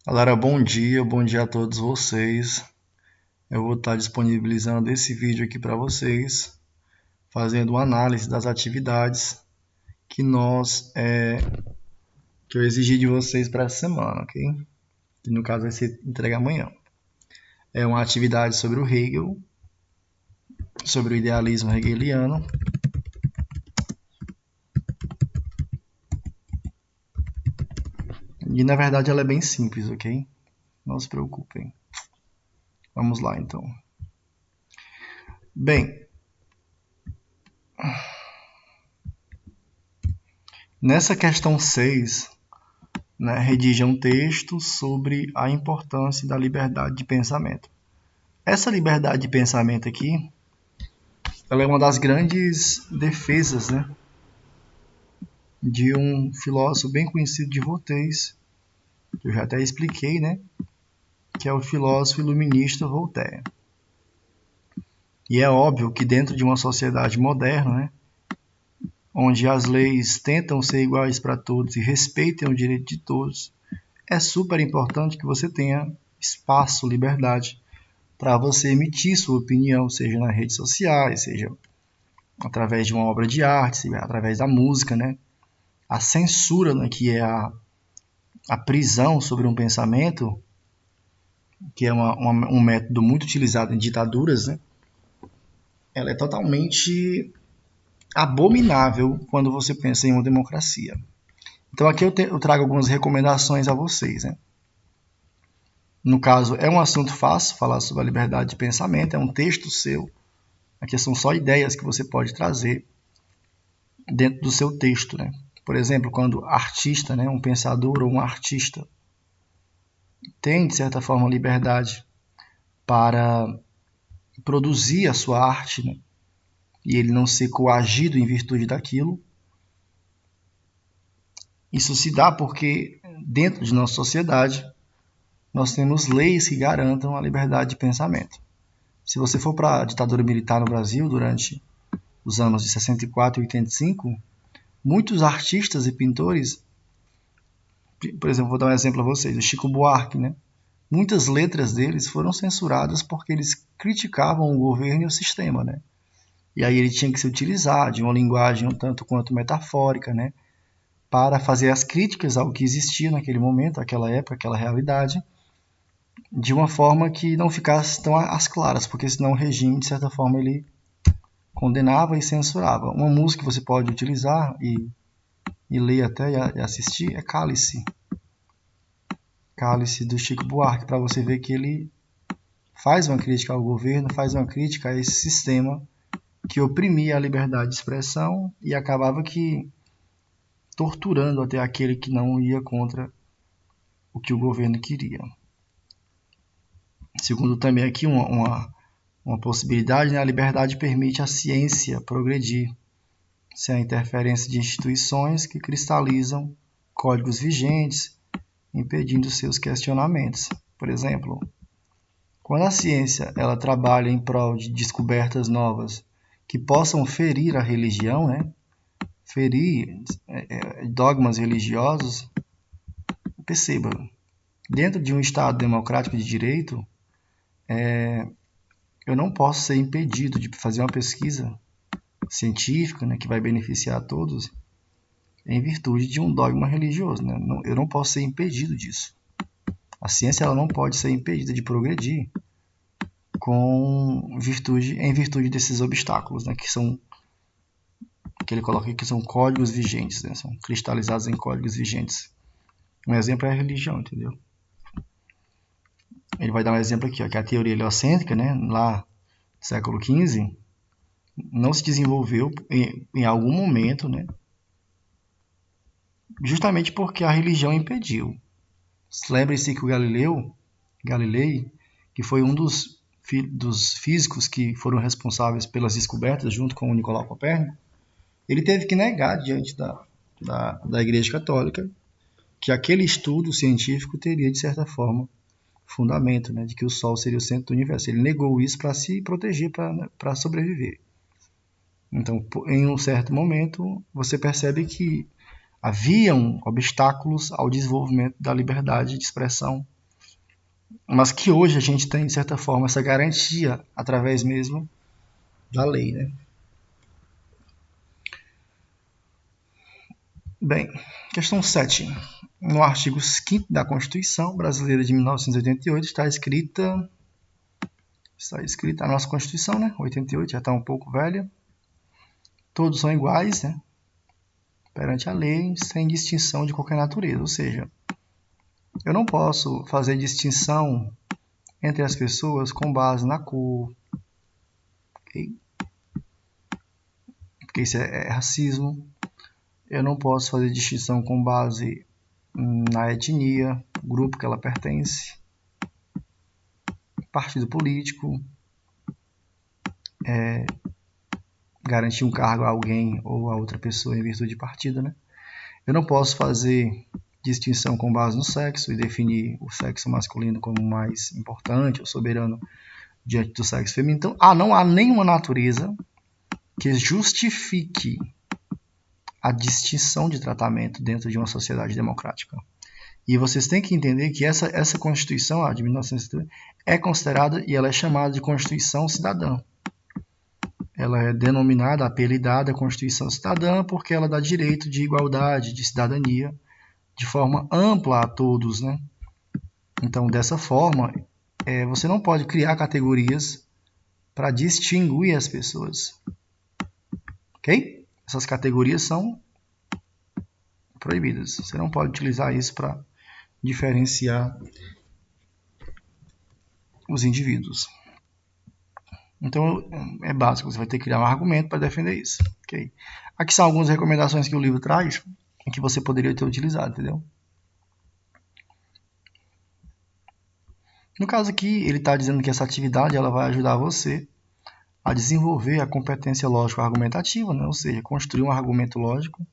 Galera, bom dia a todos vocês. Eu vou estar disponibilizando esse vídeo aqui para vocês, fazendo uma análise das atividades que que eu exigi de vocês para essa semana, ok? Que no caso vai ser entregue amanhã. É uma atividade sobre o Hegel, sobre o idealismo hegeliano. E na verdade ela é bem simples, ok? Não se preocupem. Vamos lá então. Bem, nessa questão 6, né, redige um texto sobre a importância da liberdade de pensamento. Essa liberdade de pensamento aqui, ela é uma das grandes defesas, né, de um filósofo bem conhecido de Voltaire, que eu já até expliquei, né, que é o filósofo iluminista Voltaire. E é óbvio que dentro de uma sociedade moderna, né, onde as leis tentam ser iguais para todos e respeitem o direito de todos, é super importante que você tenha espaço, liberdade para você emitir sua opinião, seja nas redes sociais, seja através de uma obra de arte, seja através da música, né? A censura, né, que é a prisão sobre um pensamento, que é um método muito utilizado em ditaduras, né? Ela é totalmente abominável quando você pensa em uma democracia. Então aqui eu trago algumas recomendações a vocês, né? No caso, é um assunto fácil falar sobre a liberdade de pensamento, é um texto seu. Aqui são só ideias que você pode trazer dentro do seu texto, né? Por exemplo, quando artista, né, um pensador ou um artista tem, de certa forma, liberdade para produzir a sua arte, né, e ele não ser coagido em virtude daquilo, isso se dá porque dentro de nossa sociedade nós temos leis que garantam a liberdade de pensamento. Se você for para a ditadura militar no Brasil durante os anos de 64 e 85, muitos artistas e pintores, por exemplo, vou dar um exemplo a vocês, o Chico Buarque, né? Muitas letras deles foram censuradas porque eles criticavam o governo e o sistema, né? E aí ele tinha que se utilizar de uma linguagem um tanto quanto metafórica, né? Para fazer as críticas ao que existia naquele momento, aquela época, aquela realidade, de uma forma que não ficasse tão às claras, porque senão o regime, de certa forma, ele condenava e censurava. Uma música que você pode utilizar e ler até e assistir é Cálice. Cálice do Chico Buarque, para você ver que ele faz uma crítica ao governo, faz uma crítica a esse sistema que oprimia a liberdade de expressão e acabava que torturando até aquele que não ia contra o que o governo queria. Segundo também aqui uma possibilidade, né, a liberdade permite à ciência progredir sem a interferência de instituições que cristalizam códigos vigentes, impedindo seus questionamentos. Por exemplo, quando a ciência ela trabalha em prol de descobertas novas que possam ferir a religião, né? Ferir dogmas religiosos, perceba, dentro de um Estado democrático de direito, eu não posso ser impedido de fazer uma pesquisa científica, né, que vai beneficiar a todos em virtude de um dogma religioso. Né? Eu não posso ser impedido disso. A ciência ela não pode ser impedida de progredir em virtude desses obstáculos, né, que ele coloca aqui que são códigos vigentes, né, são cristalizados em códigos vigentes. Um exemplo é a religião, entendeu? Ele vai dar um exemplo aqui, ó, que a teoria heliocêntrica, né, lá no século XV, não se desenvolveu em algum momento, né, justamente porque a religião impediu. Lembre-se que o Galilei, que foi um dos físicos que foram responsáveis pelas descobertas junto com o Nicolau Copérnico, ele teve que negar diante da Igreja Católica que aquele estudo científico teria, de certa forma, fundamento, né, de que o Sol seria o centro do universo. Ele negou isso para se proteger, para sobreviver. Então, em um certo momento, você percebe que haviam obstáculos ao desenvolvimento da liberdade de expressão mas que hoje a gente tem, de certa forma, essa garantia através mesmo da lei, né? Bem, questão 7. No artigo 5º da Constituição Brasileira de 1988 está escrita a nossa Constituição, né? 88, já está um pouco velha. Todos são iguais, né? Perante a lei, sem distinção de qualquer natureza. Ou seja, eu não posso fazer distinção entre as pessoas com base na cor, okay? Porque isso é racismo. Eu não posso fazer distinção com base na etnia, grupo que ela pertence, partido político, garantir um cargo a alguém ou a outra pessoa em virtude de partido, né? Eu não posso fazer distinção com base no sexo e definir o sexo masculino como mais importante ou soberano diante do sexo feminino. Então, não há nenhuma natureza que justifique a distinção de tratamento dentro de uma sociedade democrática. E vocês têm que entender que essa Constituição, a de 1930, é considerada e ela é chamada de Constituição Cidadã. Ela é denominada, apelidada Constituição Cidadã porque ela dá direito de igualdade, de cidadania, de forma ampla a todos, né? Então, dessa forma, você não pode criar categorias para distinguir as pessoas. Ok? Essas categorias são proibidas. Você não pode utilizar isso para diferenciar os indivíduos. Então, é básico, você vai ter que criar um argumento para defender isso. Okay? Aqui são algumas recomendações que o livro traz em que você poderia ter utilizado, entendeu? No caso aqui, ele está dizendo que essa atividade ela vai ajudar você a desenvolver a competência lógico-argumentativa, né? Ou seja, construir um argumento lógico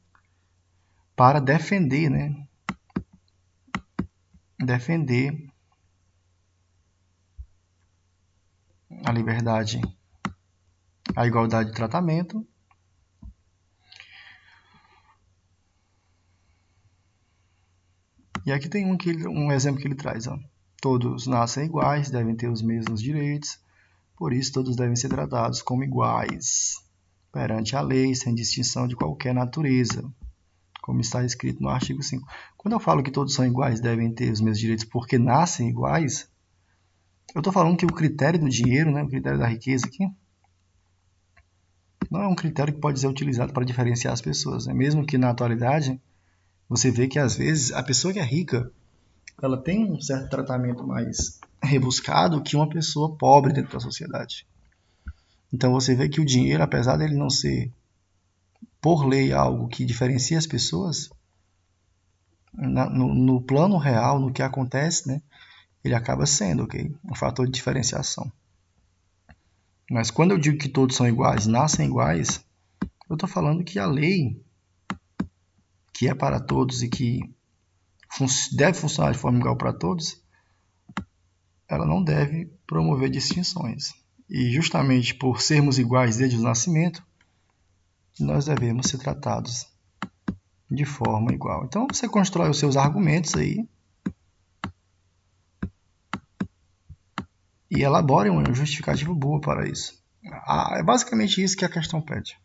para defender, né? Defender a liberdade, a igualdade de tratamento. E aqui tem um exemplo que ele traz. Ó. Todos nascem iguais, devem ter os mesmos direitos, por isso todos devem ser tratados como iguais perante a lei, sem distinção de qualquer natureza, como está escrito no artigo 5. Quando eu falo que todos são iguais, devem ter os mesmos direitos porque nascem iguais, eu estou falando que o critério do dinheiro, né, o critério da riqueza aqui, não é um critério que pode ser utilizado para diferenciar as pessoas. Né? Mesmo que na atualidade, você vê que às vezes a pessoa que é rica, ela tem um certo tratamento mais rebuscado que uma pessoa pobre dentro da sociedade. Então você vê que o dinheiro, apesar dele não ser, por lei, algo que diferencia as pessoas, no plano real, no que acontece, né, ele acaba sendo, ok? Um fator de diferenciação. Mas quando eu digo que todos são iguais, nascem iguais, eu estou falando que a lei, que é para todos e que deve funcionar de forma igual para todos, ela não deve promover distinções. E justamente por sermos iguais desde o nascimento, nós devemos ser tratados de forma igual. Então você constrói os seus argumentos aí e elabore uma justificativa boa para isso. É basicamente isso que a questão pede.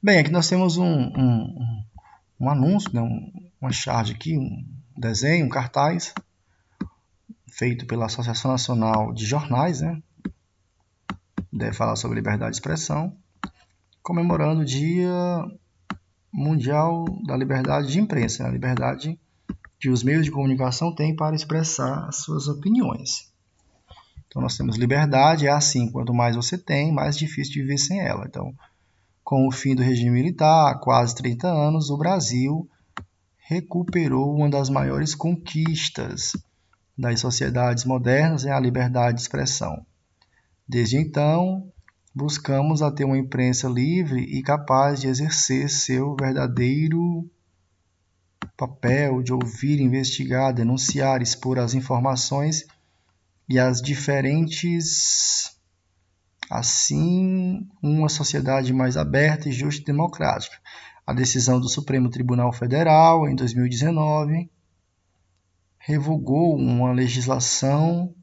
Bem, aqui nós temos um anúncio, né, uma charge aqui, um desenho, um cartaz, feito pela Associação Nacional de Jornais, né? Deve falar sobre liberdade de expressão, comemorando o Dia Mundial da Liberdade de Imprensa, né? A liberdade que os meios de comunicação têm para expressar as suas opiniões. Então nós temos liberdade, é assim, quanto mais você tem, mais difícil de viver sem ela. Então, com o fim do regime militar, há quase 30 anos, o Brasil recuperou uma das maiores conquistas das sociedades modernas, é a liberdade de expressão. Desde então, buscamos a ter uma imprensa livre e capaz de exercer seu verdadeiro papel de ouvir, investigar, denunciar, expor as informações e as diferentes, assim, uma sociedade mais aberta e justa e democrática. A decisão do Supremo Tribunal Federal, em 2019, revogou uma legislação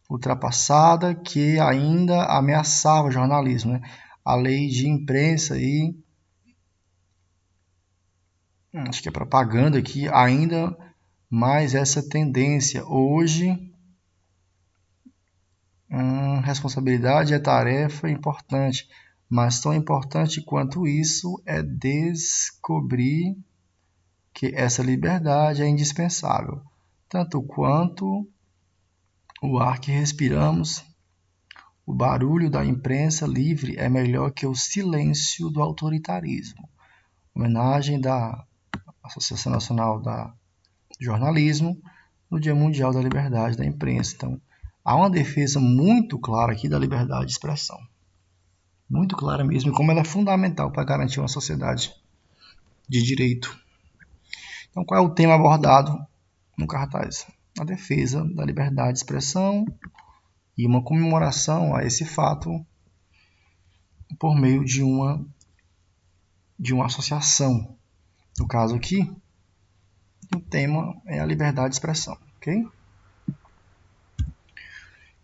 ultrapassada que ainda ameaçava o jornalismo, né? A lei de imprensa e acho que é propaganda aqui, ainda mais essa tendência. Hoje, responsabilidade é tarefa importante, mas tão importante quanto isso é descobrir que essa liberdade é indispensável, tanto quanto o ar que respiramos. O barulho da imprensa livre é melhor que o silêncio do autoritarismo. Homenagem da Associação Nacional da Jornalismo no Dia Mundial da Liberdade da Imprensa. Então, há uma defesa muito clara aqui da liberdade de expressão. Muito clara mesmo, e como ela é fundamental para garantir uma sociedade de direito. Então, qual é o tema abordado no cartaz? A defesa da liberdade de expressão e uma comemoração a esse fato por meio de uma associação. No caso aqui, o tema é a liberdade de expressão, ok?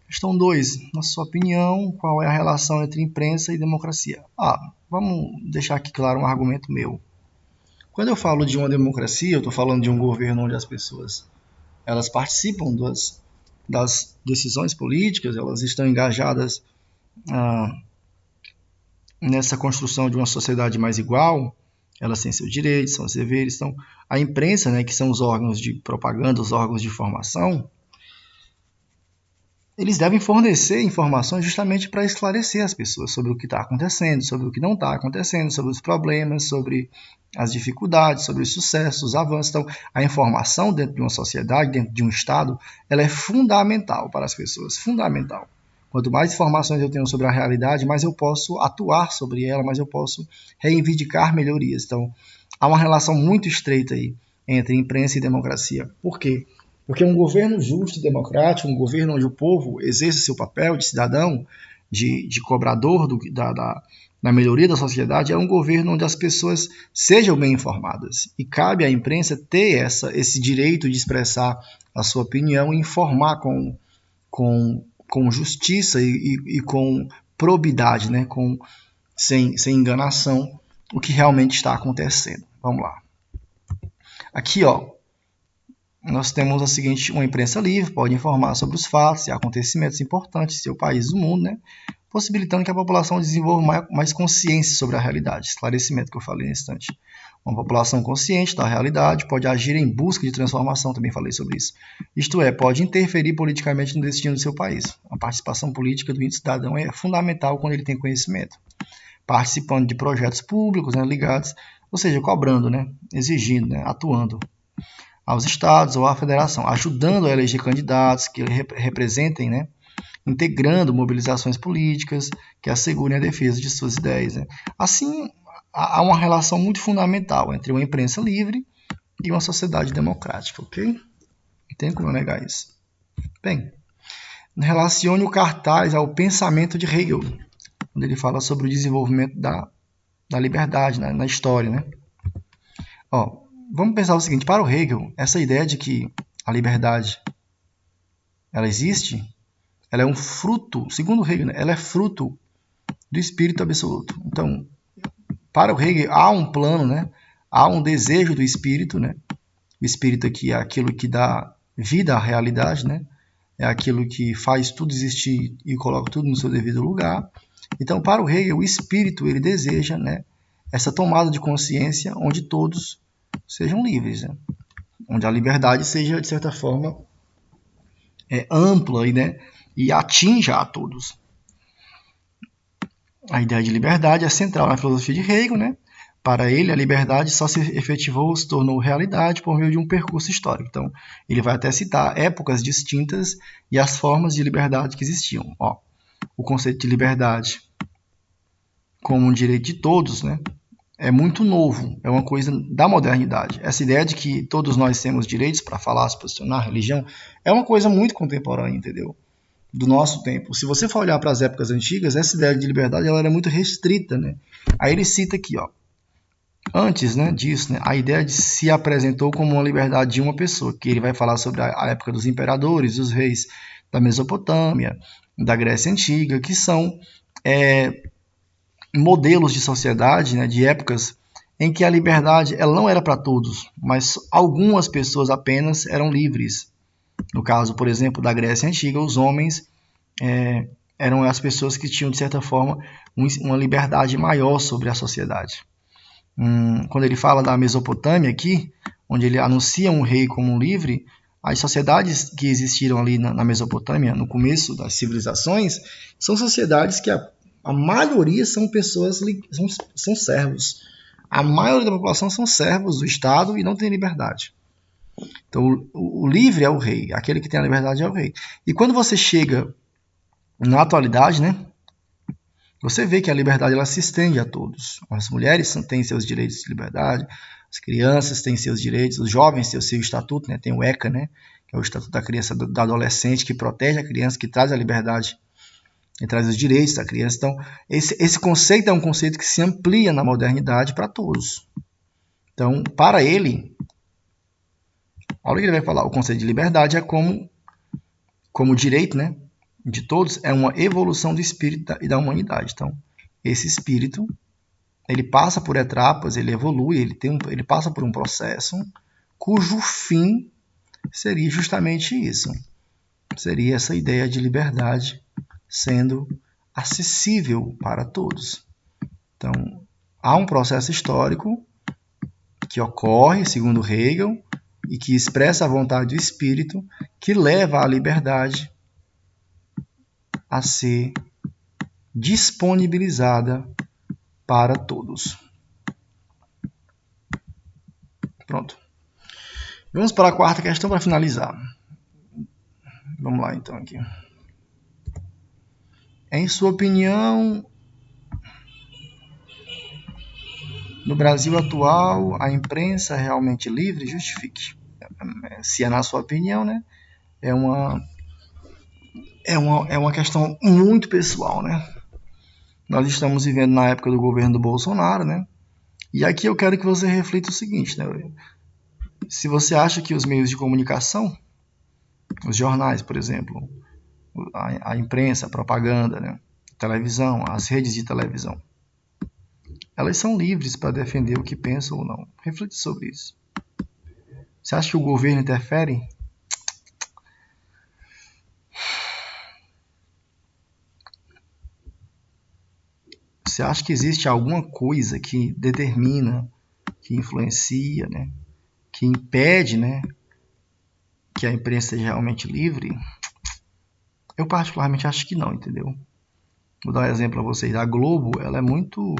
Questão 2. Na sua opinião, qual é a relação entre imprensa e democracia? Vamos deixar aqui claro um argumento meu. Quando eu falo de uma democracia, eu estou falando de um governo onde as pessoas elas participam das decisões políticas, elas estão engajadas nessa construção de uma sociedade mais igual, elas têm seus direitos, seus deveres. Então, a imprensa, né, que são os órgãos de propaganda, os órgãos de informação, eles devem fornecer informações justamente para esclarecer as pessoas sobre o que está acontecendo, sobre o que não está acontecendo, sobre os problemas, sobre as dificuldades, sobre os sucessos, os avanços. Então, a informação dentro de uma sociedade, dentro de um Estado, ela é fundamental para as pessoas, fundamental. Quanto mais informações eu tenho sobre a realidade, mais eu posso atuar sobre ela, mais eu posso reivindicar melhorias. Então, há uma relação muito estreita aí entre imprensa e democracia. Por quê? Porque um governo justo e democrático, um governo onde o povo exerce seu papel de cidadão, de cobrador da melhoria da sociedade, é um governo onde as pessoas sejam bem informadas. E cabe à imprensa ter esse direito de expressar a sua opinião e informar com justiça e com probidade, né? Sem enganação, o que realmente está acontecendo. Vamos lá. Aqui, nós temos uma imprensa livre, pode informar sobre os fatos e acontecimentos importantes de seu país e do mundo, né? Possibilitando que a população desenvolva mais consciência sobre a realidade, esclarecimento que eu falei nesse instante. Uma população consciente da realidade pode agir em busca de transformação, também falei sobre isso. Isto é, pode interferir politicamente no destino do seu país. A participação política do cidadão é fundamental quando ele tem conhecimento. Participando de projetos públicos, né, ligados, ou seja, cobrando, né, exigindo, né, atuando aos estados ou à federação, ajudando a eleger candidatos que representem, né, integrando mobilizações políticas que assegurem a defesa de suas ideias. Né. Assim, há uma relação muito fundamental entre uma imprensa livre e uma sociedade democrática, ok? Não tem como negar isso. Bem, relacione o cartaz ao pensamento de Hegel, quando ele fala sobre o desenvolvimento da liberdade, né, na história, né? Vamos pensar o seguinte, para o Hegel, essa ideia de que a liberdade ela existe, ela é um fruto, segundo Hegel, né, ela é fruto do espírito absoluto. Então, para o Hegel, há um plano, né, há um desejo do espírito, né? O espírito aqui é aquilo que dá vida à realidade, né? É aquilo que faz tudo existir e coloca tudo no seu devido lugar. Então, para o Hegel, o espírito ele deseja, né, essa tomada de consciência onde todos sejam livres, né? Onde a liberdade seja, de certa forma, ampla, né, e atinja a todos. A ideia de liberdade é central na filosofia de Hegel, né? Para ele, a liberdade só se efetivou, se tornou realidade por meio de um percurso histórico. Então, ele vai até citar épocas distintas e as formas de liberdade que existiam. O conceito de liberdade como um direito de todos, né, é muito novo, é uma coisa da modernidade. Essa ideia de que todos nós temos direitos para falar, se posicionar, religião, é uma coisa muito contemporânea, entendeu? Do nosso tempo. Se você for olhar para as épocas antigas, essa ideia de liberdade ela era muito restrita, né? Aí ele cita aqui, Antes, né, disso, né, a ideia se apresentou como uma liberdade de uma pessoa, que ele vai falar sobre a época dos imperadores, dos reis da Mesopotâmia, da Grécia Antiga, que são modelos de sociedade, né, de épocas em que a liberdade ela não era para todos, mas algumas pessoas apenas eram livres. No caso, por exemplo, da Grécia Antiga, os homens eram as pessoas que tinham, de certa forma, uma liberdade maior sobre a sociedade. Quando ele fala da Mesopotâmia aqui, onde ele anuncia um rei como livre, as sociedades que existiram ali na Mesopotâmia, no começo das civilizações, são sociedades que a maioria são pessoas, são servos. A maioria da população são servos do Estado e não tem liberdade. Então, o livre é o rei, aquele que tem a liberdade é o rei. E quando você chega na atualidade, né, você vê que a liberdade ela se estende a todos. As mulheres têm seus direitos de liberdade, as crianças têm seus direitos, os jovens têm o seu estatuto, né? Tem o ECA, né? Que é o Estatuto da Criança e do Adolescente, que protege a criança, que traz a liberdade e traz os direitos da criança. Então, esse conceito é um conceito que se amplia na modernidade para todos. Então, para ele, olha o que ele vai falar, o conceito de liberdade é como direito, né? De todos, é uma evolução do espírito e da humanidade. Então, esse espírito, ele passa por etapas, ele evolui, ele passa por um processo cujo fim seria justamente isso. Seria essa ideia de liberdade sendo acessível para todos. Então, há um processo histórico que ocorre, segundo Hegel, e que expressa a vontade do espírito, que leva à liberdade a ser disponibilizada para todos. Pronto. Vamos para a quarta questão para finalizar. Vamos lá então aqui. Em sua opinião, no Brasil atual, a imprensa é realmente livre? Justifique. Se é na sua opinião, né? É uma questão muito pessoal, né? Nós estamos vivendo na época do governo do Bolsonaro, né? E aqui eu quero que você reflita o seguinte, né? Se você acha que os meios de comunicação, os jornais, por exemplo, a imprensa, a propaganda, né? A televisão, as redes de televisão, elas são livres para defender o que pensam ou não. Reflita sobre isso. Você acha que o governo interfere? Você acha que existe alguma coisa que determina, que influencia, né? Que impede, né? Que a imprensa seja realmente livre? Eu particularmente acho que não, entendeu? Vou dar um exemplo a vocês. A Globo, ela é muito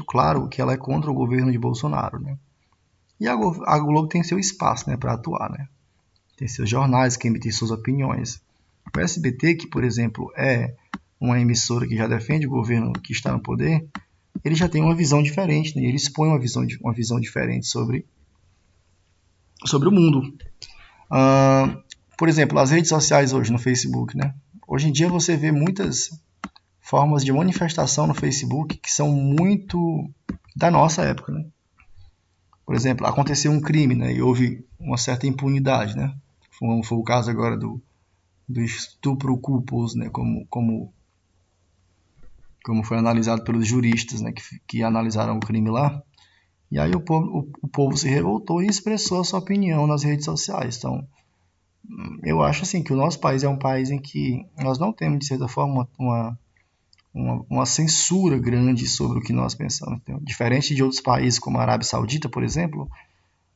claro que ela é contra o governo de Bolsonaro, né? E a Globo tem seu espaço, né, para atuar, né? Tem seus jornais que emitem suas opiniões. O SBT, que, por exemplo, é uma emissora que já defende o governo que está no poder, ele já tem uma visão diferente, né? Ele expõe uma visão diferente sobre o mundo. Por exemplo, as redes sociais hoje no Facebook, né? Hoje em dia você vê muitas formas de manifestação no Facebook que são muito da nossa época, né? Por exemplo, aconteceu um crime, né? E houve uma certa impunidade, né? Foi o caso agora do estupro culposo, né? Como foi analisado pelos juristas, né? Que analisaram o crime lá. E aí o povo se revoltou e expressou a sua opinião nas redes sociais. Então, eu acho assim que o nosso país é um país em que nós não temos, de certa forma, uma censura grande sobre o que nós pensamos. Diferente de outros países como a Arábia Saudita, por exemplo,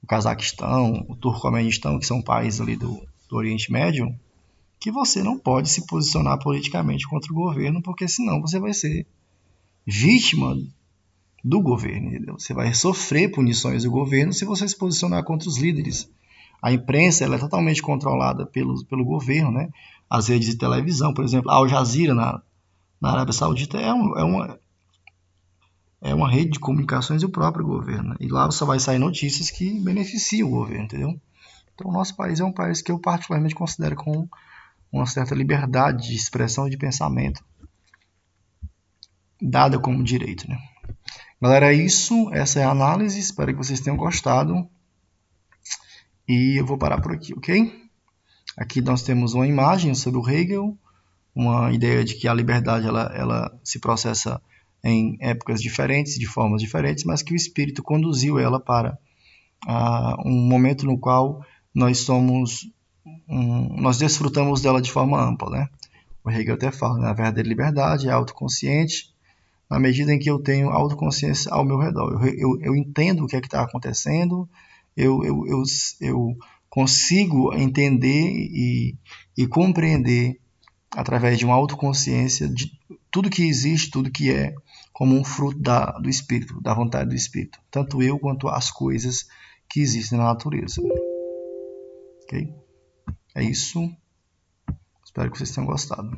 o Cazaquistão, o Turcomenistão, que são países ali do Oriente Médio, que você não pode se posicionar politicamente contra o governo, porque senão você vai ser vítima do governo, entendeu? Você vai sofrer punições do governo se você se posicionar contra os líderes. A imprensa ela é totalmente controlada pelo governo, né? As redes de televisão, por exemplo, a Al Jazeera na Arábia Saudita é uma rede de comunicações do próprio governo, né? E lá só vai sair notícias que beneficiam o governo, entendeu? Então o nosso país é um país que eu particularmente considero com uma certa liberdade de expressão e de pensamento dada como direito, né? Galera, é isso. Essa é a análise. Espero que vocês tenham gostado. E eu vou parar por aqui, ok? Aqui nós temos uma imagem sobre o Hegel, uma ideia de que a liberdade ela se processa em épocas diferentes, de formas diferentes, mas que o espírito conduziu ela para um momento no qual nós nós desfrutamos dela de forma ampla, né? O Hegel até fala, né? A verdadeira liberdade é autoconsciente, na medida em que eu tenho autoconsciência ao meu redor. Eu entendo o que é que está acontecendo, eu consigo entender e compreender, através de uma autoconsciência, de tudo que existe, tudo que é, como um fruto do Espírito, da vontade do Espírito. Tanto eu quanto as coisas que existem na natureza. Ok? É isso. Espero que vocês tenham gostado.